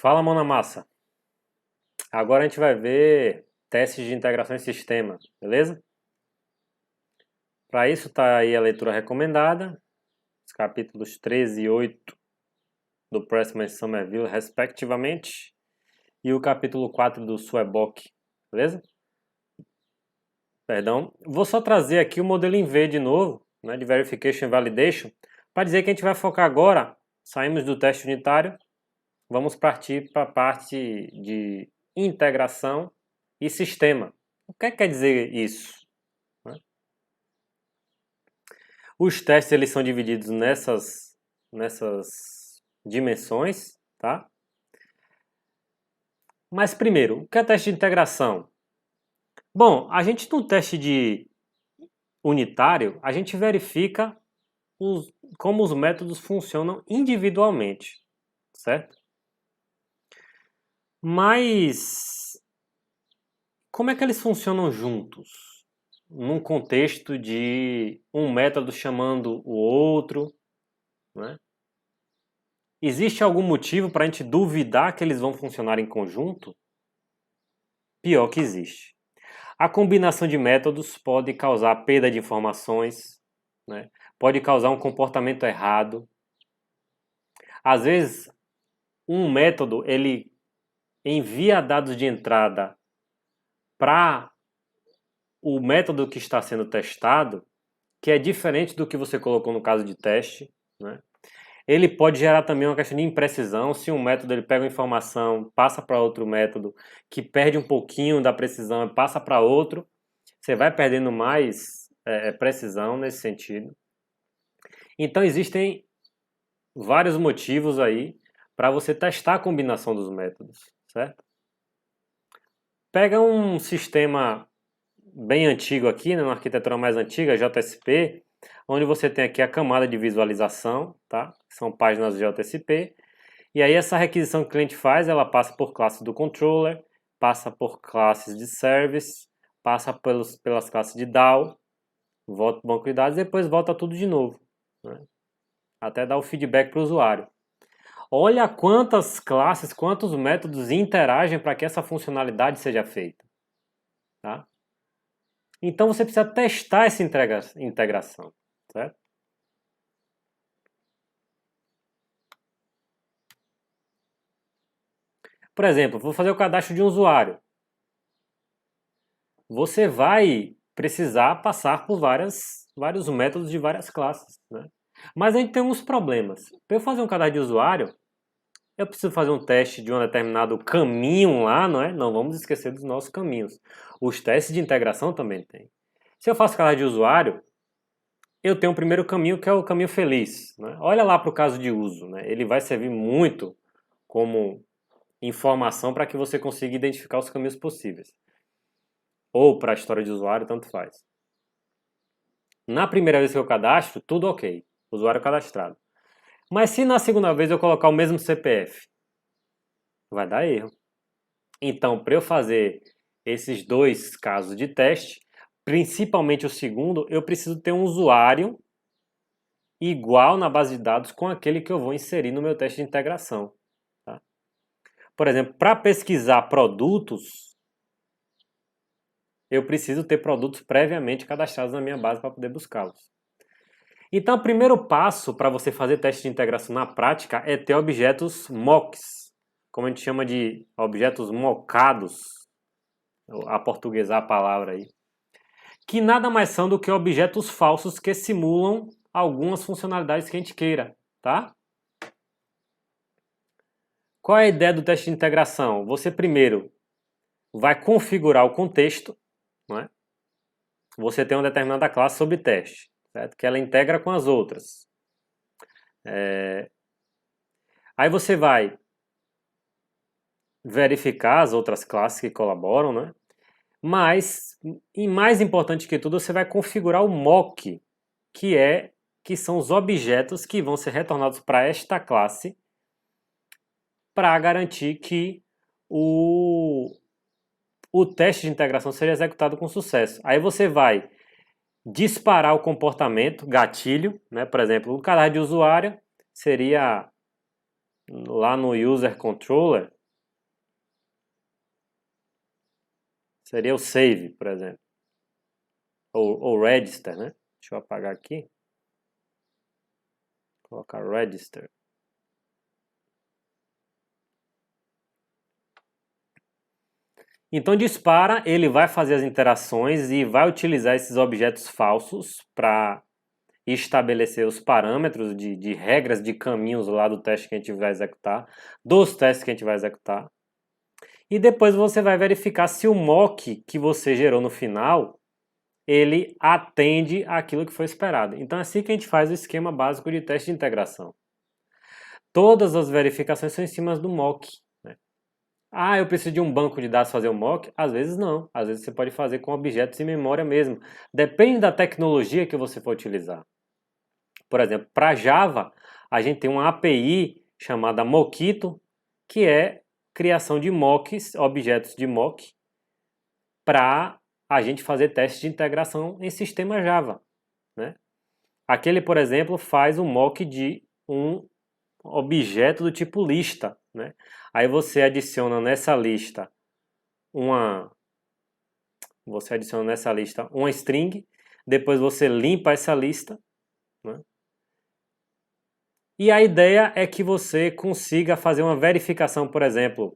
Fala, mão na massa. Agora a gente vai ver testes de integração em sistema, beleza? Para isso está aí a leitura recomendada, os capítulos 13 e 8 do Pressman e Somerville, respectivamente, e o capítulo 4 do Swebock, beleza? Perdão. Vou só trazer aqui o modelo em V de novo, né, de Verification and Validation, para dizer que a gente vai focar agora, saímos do teste unitário, vamos partir para a parte de integração e sistema. O que quer dizer isso? Os testes eles são divididos nessas dimensões, tá? Mas primeiro, o que é teste de integração? Bom, a gente no teste de unitário, a gente verifica como os métodos funcionam individualmente, certo? Mas como é que eles funcionam juntos? Num contexto de um método chamando o outro, né? Existe algum motivo para a gente duvidar que eles vão funcionar em conjunto? Pior que existe. A combinação de métodos pode causar perda de informações, né? Pode causar um comportamento errado. Às vezes, um método ele envia dados de entrada para o método que está sendo testado, que é diferente do que você colocou no caso de teste, né? Ele pode gerar também uma questão de imprecisão, se um método ele pega uma informação, passa para outro método, que perde um pouquinho da precisão e passa para outro, você vai perdendo mais precisão nesse sentido. Então existem vários motivos aí para você testar a combinação dos métodos, certo? Pega um sistema bem antigo aqui, né, uma arquitetura mais antiga, JSP, onde você tem aqui a camada de visualização, tá? São páginas JSP. E aí essa requisição que o cliente faz, ela passa por classes do controller, passa por classes de service, passa pelas classes de DAO, volta para o banco de dados e depois volta tudo de novo, né? Até dar o feedback para o usuário. Olha quantas classes, quantos métodos interagem para que essa funcionalidade seja feita, tá? Então você precisa testar essa integração, certo? Por exemplo, vou fazer o cadastro de um usuário. Você vai precisar passar por vários métodos de várias classes, né? Mas a gente tem uns problemas. Para eu fazer um cadastro de usuário, eu preciso fazer um teste de um determinado caminho lá, não é? Não vamos esquecer dos nossos caminhos. Os testes de integração também tem. Se eu faço cadastro de usuário, eu tenho o primeiro caminho que é o caminho feliz, né? Olha lá para o caso de uso, né? Ele vai servir muito como informação para que você consiga identificar os caminhos possíveis. Ou para a história de usuário, tanto faz. Na primeira vez que eu cadastro, tudo ok. Usuário cadastrado. Mas se na segunda vez eu colocar o mesmo CPF, vai dar erro. Então, para eu fazer esses dois casos de teste, principalmente o segundo, eu preciso ter um usuário igual na base de dados com aquele que eu vou inserir no meu teste de integração. Tá? Por exemplo, para pesquisar produtos, eu preciso ter produtos previamente cadastrados na minha base para poder buscá-los. Então, o primeiro passo para você fazer teste de integração na prática é ter objetos mocks, como a gente chama de objetos mocados, aportuguesar a palavra aí, que nada mais são do que objetos falsos que simulam algumas funcionalidades que a gente queira, tá? Qual é a ideia do teste de integração? Você primeiro vai configurar o contexto, não é? Você tem uma determinada classe sobre teste, certo? Que ela integra com as outras. Aí você vai verificar as outras classes que colaboram, né? Mas, e mais importante que tudo, você vai configurar o mock, que são os objetos que vão ser retornados para esta classe para garantir que o teste de integração seja executado com sucesso. Aí você vai disparar o comportamento, gatilho, né? Por exemplo, o cadastro de usuário seria lá no user controller, Seria o save, por exemplo. Ou register, né? Deixa eu apagar aqui. Colocar register. Então dispara, ele vai fazer as interações e vai utilizar esses objetos falsos para estabelecer os parâmetros de regras de caminhos lá do teste que a gente vai executar, dos testes que a gente vai executar. E depois você vai verificar se o mock que você gerou no final, ele atende àquilo que foi esperado. Então é assim que a gente faz o esquema básico de teste de integração. Todas as verificações são em cima do mock. Ah, eu preciso de um banco de dados fazer o mock? Às vezes não. Às vezes você pode fazer com objetos em memória mesmo. Depende da tecnologia que você for utilizar. Por exemplo, para Java, a gente tem uma API chamada Mockito, que é criação de mocks, objetos de mock, para a gente fazer testes de integração em sistema Java, né? Aquele, por exemplo, faz um mock de um objeto do tipo lista, né? Aí você adiciona nessa lista uma string, depois você limpa essa lista, né? E a ideia é que você consiga fazer uma verificação, por exemplo,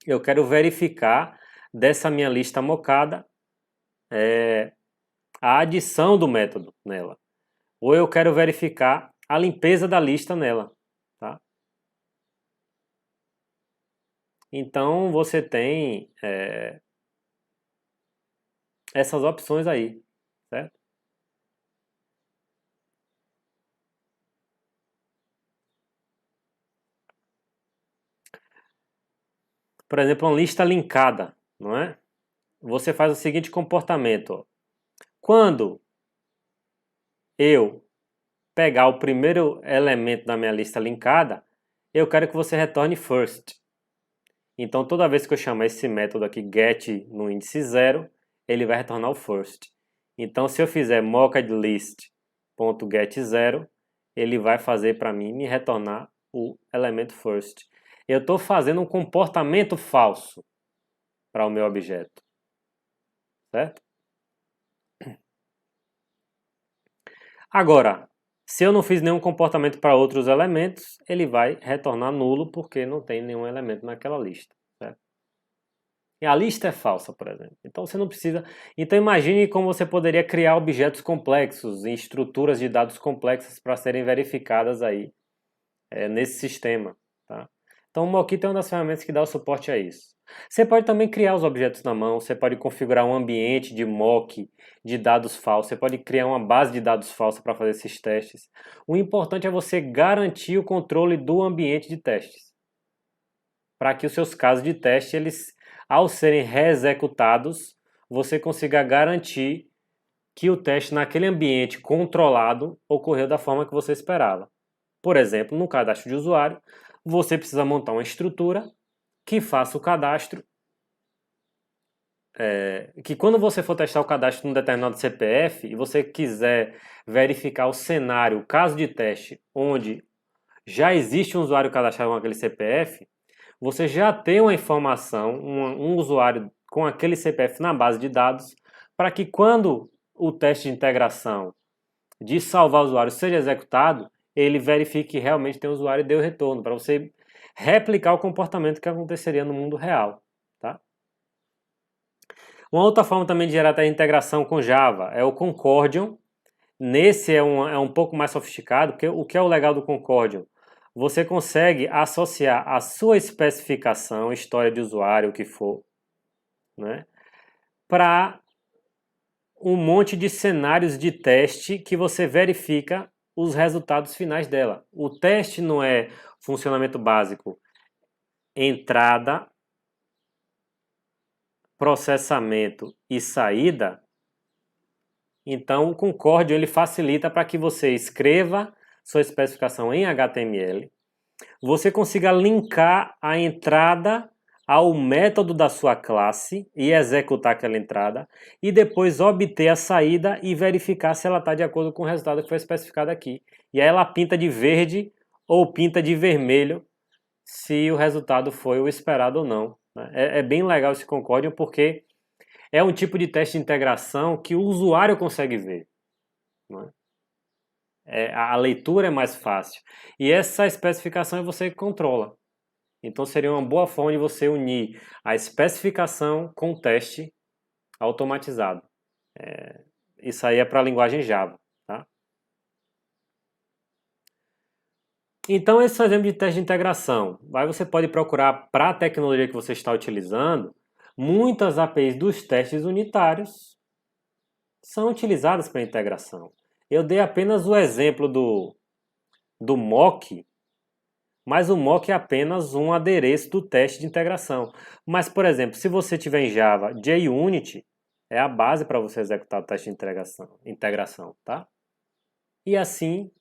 eu quero verificar dessa minha lista mocada a adição do método nela, ou eu quero verificar a limpeza da lista nela, tá? Então você tem essas opções aí, certo? Por exemplo, uma lista linkada, não é? Você faz o seguinte comportamento. Ó. Quando eu pegar o primeiro elemento da minha lista linkada, eu quero que você retorne first. Então, toda vez que eu chamar esse método aqui, get no índice 0, ele vai retornar o first. Então, se eu fizer mockedList.getZero, ele vai fazer para mim me retornar o elemento first. Eu estou fazendo um comportamento falso para o meu objeto, certo? Agora, se eu não fiz nenhum comportamento para outros elementos, ele vai retornar nulo porque não tem nenhum elemento naquela lista, certo? E a lista é falsa, por exemplo. Então você não precisa. Então imagine como você poderia criar objetos complexos e estruturas de dados complexas para serem verificadas aí nesse sistema, tá? Então o Mockito é uma das ferramentas que dá o suporte a isso. Você pode também criar os objetos na mão, você pode configurar um ambiente de mock de dados falsos, você pode criar uma base de dados falsa para fazer esses testes. O importante é você garantir o controle do ambiente de testes, para que os seus casos de teste, eles, ao serem reexecutados, você consiga garantir que o teste naquele ambiente controlado ocorreu da forma que você esperava. Por exemplo, no cadastro de usuário, você precisa montar uma estrutura que faça o cadastro, que quando você for testar o cadastro num determinado CPF e você quiser verificar o cenário, o caso de teste, onde já existe um usuário cadastrado com aquele CPF, você já tem uma informação, um usuário com aquele CPF na base de dados, para que quando o teste de integração de salvar o usuário seja executado, ele verifique que realmente tem um usuário e dê o retorno, para você replicar o comportamento que aconteceria no mundo real. Tá? Uma outra forma também de gerar a integração com Java é o Concordion. Nesse é um pouco mais sofisticado, porque o que é o legal do Concordion? Você consegue associar a sua especificação, história de usuário, o que for, né, para um monte de cenários de teste que você verifica os resultados finais dela. O teste não é funcionamento básico, entrada, processamento e saída. Então, o Concordion ele facilita para que você escreva sua especificação em HTML, você consiga linkar a entrada ao método da sua classe e executar aquela entrada, e depois obter a saída e verificar se ela está de acordo com o resultado que foi especificado aqui. E aí ela pinta de verde ou pinta de vermelho se o resultado foi o esperado ou não, Né? É bem legal esse Concordium porque é um tipo de teste de integração que o usuário consegue ver. Né? A leitura é mais fácil. E essa especificação é você que controla. Então seria uma boa forma de você unir a especificação com o teste automatizado. Isso aí é para a linguagem Java. Tá? Então esse é um exemplo de teste de integração. Aí você pode procurar para a tecnologia que você está utilizando, muitas APIs dos testes unitários são utilizadas para integração. Eu dei apenas o exemplo do mock, mas o mock é apenas um adereço do teste de integração. Mas, por exemplo, se você tiver em Java, JUnit é a base para você executar o teste de integração, tá? E assim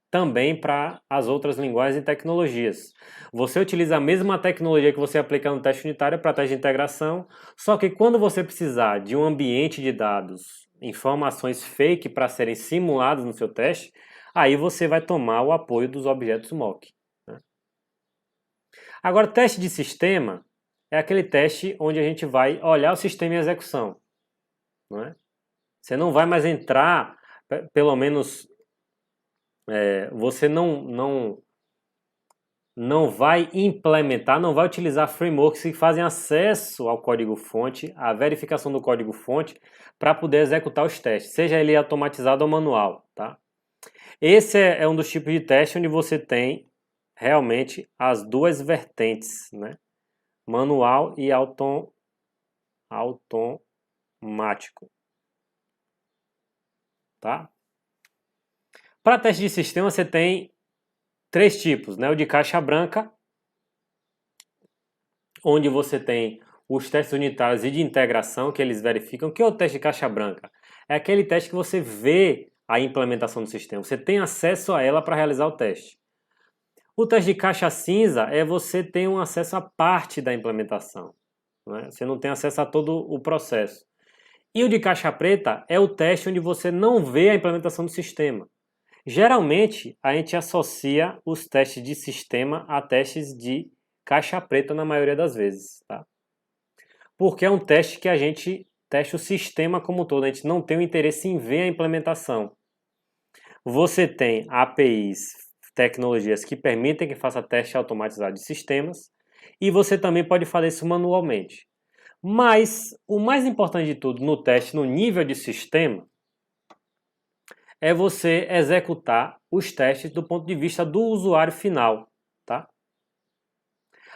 também para as outras linguagens e tecnologias. Você utiliza a mesma tecnologia que você aplica no teste unitário para teste de integração, só que quando você precisar de um ambiente de dados, informações fake para serem simuladas no seu teste, aí você vai tomar o apoio dos objetos mock. Né? Agora, teste de sistema é aquele teste onde a gente vai olhar o sistema em execução. Não é? Você não vai mais entrar, pelo menos você não vai implementar, não vai utilizar frameworks que fazem acesso ao código-fonte, a verificação do código-fonte, para poder executar os testes, seja ele automatizado ou manual. Tá? Esse é um dos tipos de teste onde você tem realmente as duas vertentes, né? Manual e automático. Tá? Para teste de sistema você tem três tipos, né? O de caixa branca, onde você tem os testes unitários e de integração que eles verificam. O que é o teste de caixa branca? É aquele teste que você vê a implementação do sistema. Você tem acesso a ela para realizar o teste. O teste de caixa cinza é você ter um acesso a parte da implementação. Né? Você não tem acesso a todo o processo. E o de caixa preta é o teste onde você não vê a implementação do sistema. Geralmente, a gente associa os testes de sistema a testes de caixa preta na maioria das vezes. Tá? Porque é um teste que a gente testa o sistema como um todo, a gente não tem o interesse em ver a implementação. Você tem APIs, tecnologias que permitem que faça teste automatizado de sistemas, e você também pode fazer isso manualmente. Mas o mais importante de tudo no teste, no nível de sistema, é você executar os testes do ponto de vista do usuário final. Tá?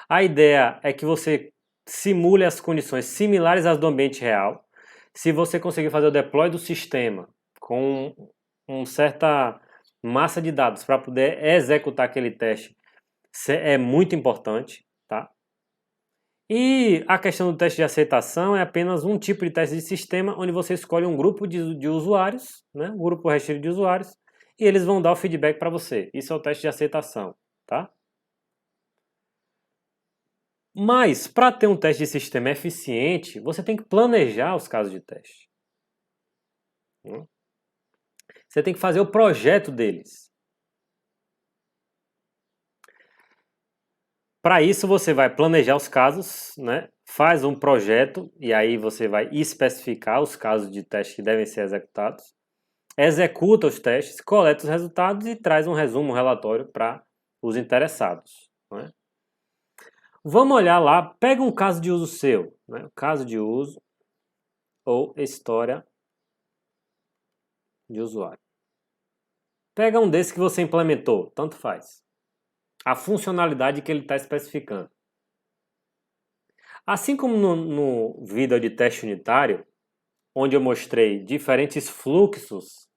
A ideia é que você simule as condições similares às do ambiente real. Se você conseguir fazer o deploy do sistema com uma certa massa de dados para poder executar aquele teste, é muito importante, tá? E a questão do teste de aceitação é apenas um tipo de teste de sistema onde você escolhe um grupo de usuários, né? Um grupo restrito de usuários, e eles vão dar o feedback para você. Isso é o teste de aceitação, tá? Mas, para ter um teste de sistema eficiente, você tem que planejar os casos de teste. Você tem que fazer o projeto deles. Para isso, você vai planejar os casos, né? Faz um projeto e aí você vai especificar os casos de teste que devem ser executados. Executa os testes, coleta os resultados e traz um resumo, um relatório para os interessados. Né? Vamos olhar lá, pega um caso de uso seu, né? Caso de uso ou história de usuário. Pega um desses que você implementou, tanto faz. A funcionalidade que ele está especificando. Assim como no vídeo de teste unitário, onde eu mostrei diferentes fluxos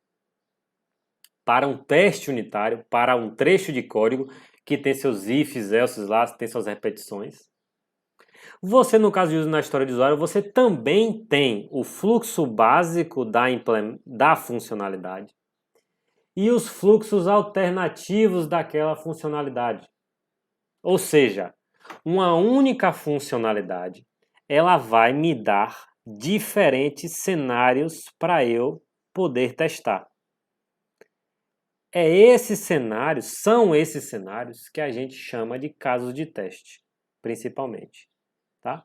para um teste unitário, para um trecho de código que tem seus ifs, elses lá, tem suas repetições. Você, no caso de uso na história de usuário, você também tem o fluxo básico da funcionalidade e os fluxos alternativos daquela funcionalidade. Ou seja, uma única funcionalidade, ela vai me dar diferentes cenários para eu poder testar. São esses cenários que a gente chama de casos de teste, principalmente. tá?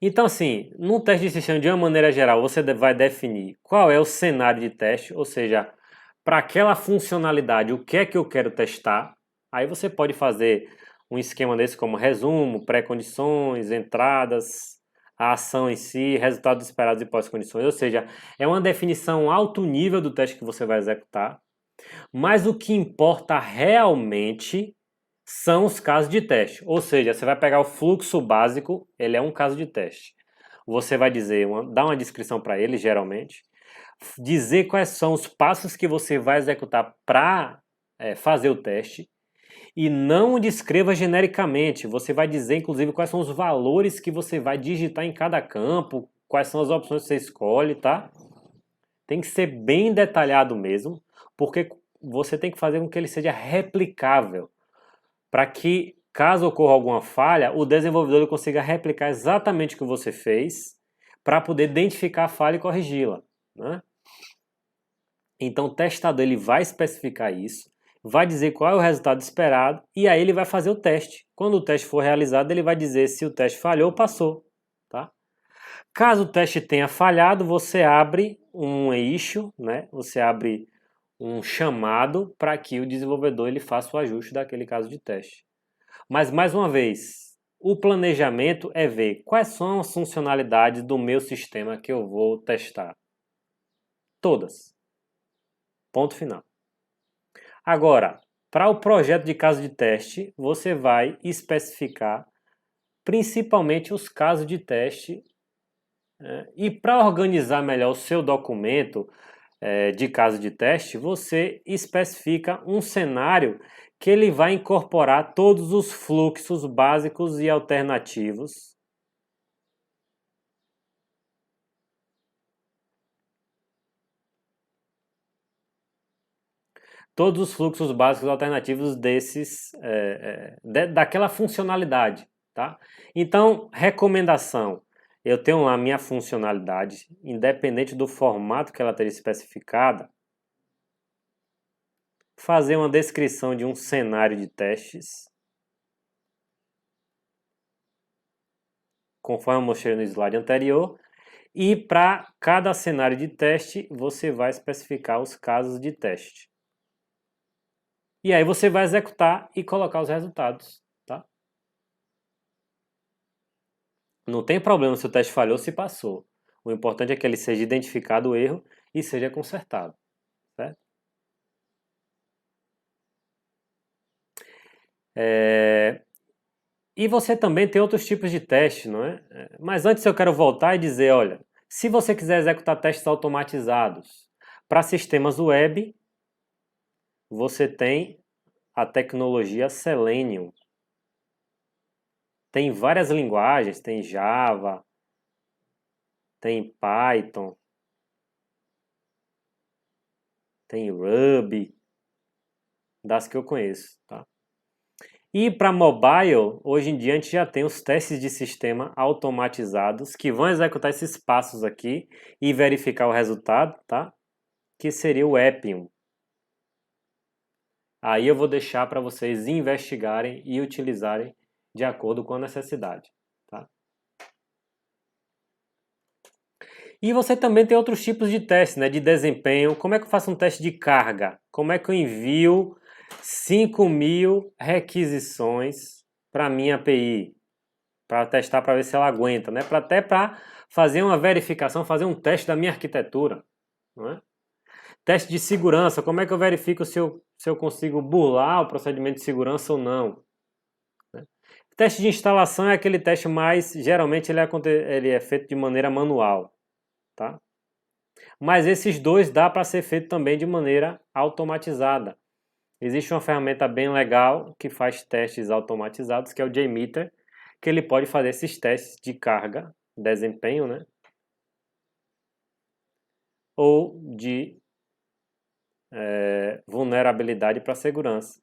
Então, assim, no teste de sistema, de uma maneira geral, você vai definir qual é o cenário de teste, ou seja, para aquela funcionalidade, o que é que eu quero testar. Aí você pode fazer um esquema desse como resumo, pré-condições, entradas, a ação em si, resultados esperados e pós-condições. Ou seja, é uma definição alto nível do teste que você vai executar. Mas o que importa realmente são os casos de teste. Ou seja, você vai pegar o fluxo básico, ele é um caso de teste. Você vai dizer, dar uma descrição para ele, geralmente, dizer quais são os passos que você vai executar para fazer o teste e não descreva genericamente. Você vai dizer, inclusive, quais são os valores que você vai digitar em cada campo, quais são as opções que você escolhe, tá? Tem que ser bem detalhado mesmo, porque você tem que fazer com que ele seja replicável, para que, caso ocorra alguma falha, o desenvolvedor consiga replicar exatamente o que você fez, para poder identificar a falha e corrigi-la, né? Então o testador ele vai especificar isso, vai dizer qual é o resultado esperado e aí ele vai fazer o teste. Quando o teste for realizado, ele vai dizer se o teste falhou ou passou, tá? Caso o teste tenha falhado, você abre um issue, né? Você abre um chamado para que o desenvolvedor ele faça o ajuste daquele caso de teste. Mas mais uma vez, o planejamento é ver quais são as funcionalidades do meu sistema que eu vou testar. Todas. Ponto final. Agora, para o projeto de caso de teste, você vai especificar principalmente os casos de teste, né? E para organizar melhor o seu documento de caso de teste, você especifica um cenário que ele vai incorporar todos os fluxos básicos e alternativos. Todos os fluxos básicos alternativos daquela funcionalidade, tá? Então, recomendação, eu tenho lá a minha funcionalidade, independente do formato que ela esteja especificada, fazer uma descrição de um cenário de testes, conforme eu mostrei no slide anterior, e para cada cenário de teste, você vai especificar os casos de teste. E aí você vai executar e colocar os resultados, tá? Não tem problema se o teste falhou, se passou. O importante é que ele seja identificado o erro e seja consertado, certo? E você também tem outros tipos de teste, não é? Mas antes eu quero voltar e dizer, olha, se você quiser executar testes automatizados para sistemas web, você tem a tecnologia Selenium. Tem várias linguagens, tem Java, tem Python, tem Ruby, das que eu conheço, tá? E para mobile, hoje em dia a gente já tem os testes de sistema automatizados que vão executar esses passos aqui e verificar o resultado, tá? Que seria o Appium. Aí eu vou deixar para vocês investigarem e utilizarem de acordo com a necessidade, tá? E você também tem outros tipos de testes, né, de desempenho. Como é que eu faço um teste de carga? Como é que eu envio 5.000 requisições para a minha API? Para testar, para ver se ela aguenta, né? Até para fazer uma verificação, fazer um teste da minha arquitetura, não é? Teste de segurança, como é que eu verifico se eu consigo burlar o procedimento de segurança ou não? Né? Teste de instalação é aquele teste mais, geralmente ele é feito de maneira manual, tá? Mas esses dois dá para ser feito também de maneira automatizada. Existe uma ferramenta bem legal que faz testes automatizados, que é o JMeter, que ele pode fazer esses testes de carga, desempenho, né? Ou de vulnerabilidade para segurança.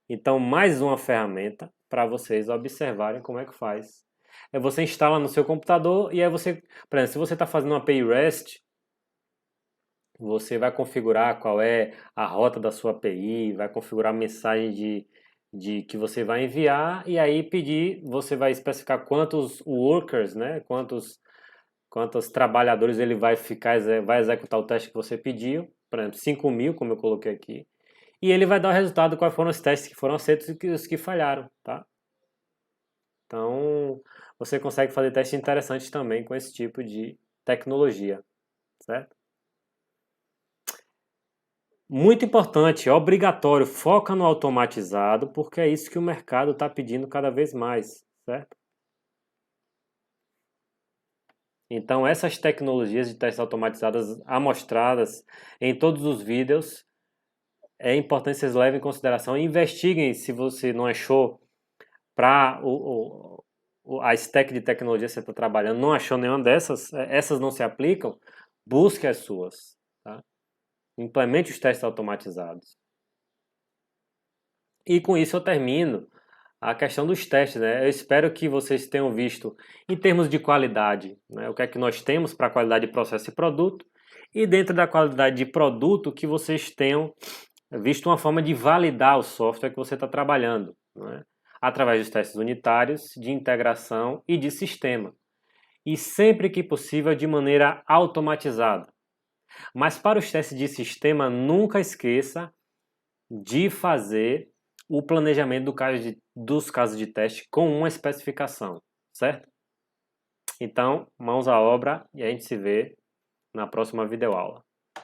Então, mais uma ferramenta para vocês observarem como é que faz. Você instala no seu computador e aí você, por exemplo, se você está fazendo uma API REST, você vai configurar qual é a rota da sua API, vai configurar a mensagem de que você vai enviar e aí pedir, você vai especificar quantos workers, né, quantos trabalhadores ele vai ficar, vai executar o teste que você pediu, por exemplo, 5.000, como eu coloquei aqui, e ele vai dar o resultado quais foram os testes que foram aceitos e os que falharam, tá? Então, você consegue fazer testes interessantes também com esse tipo de tecnologia, certo? Muito importante, é obrigatório, foca no automatizado, porque é isso que o mercado está pedindo cada vez mais, certo? Então, essas tecnologias de testes automatizadas amostradas em todos os vídeos, é importante que vocês levem em consideração e investiguem se você não achou para a stack de tecnologia que você está trabalhando, não achou nenhuma dessas, essas não se aplicam, busque as suas, tá? Implemente os testes automatizados. E com isso eu termino a questão dos testes, né? Eu espero que vocês tenham visto em termos de qualidade, né? O que é que nós temos para a qualidade de processo e produto, e dentro da qualidade de produto que vocês tenham visto uma forma de validar o software que você está trabalhando, né? Através dos testes unitários, de integração e de sistema. E sempre que possível de maneira automatizada. Mas para os testes de sistema, nunca esqueça de fazer o planejamento dos casos de teste com uma especificação, certo? Então, mãos à obra e a gente se vê na próxima videoaula.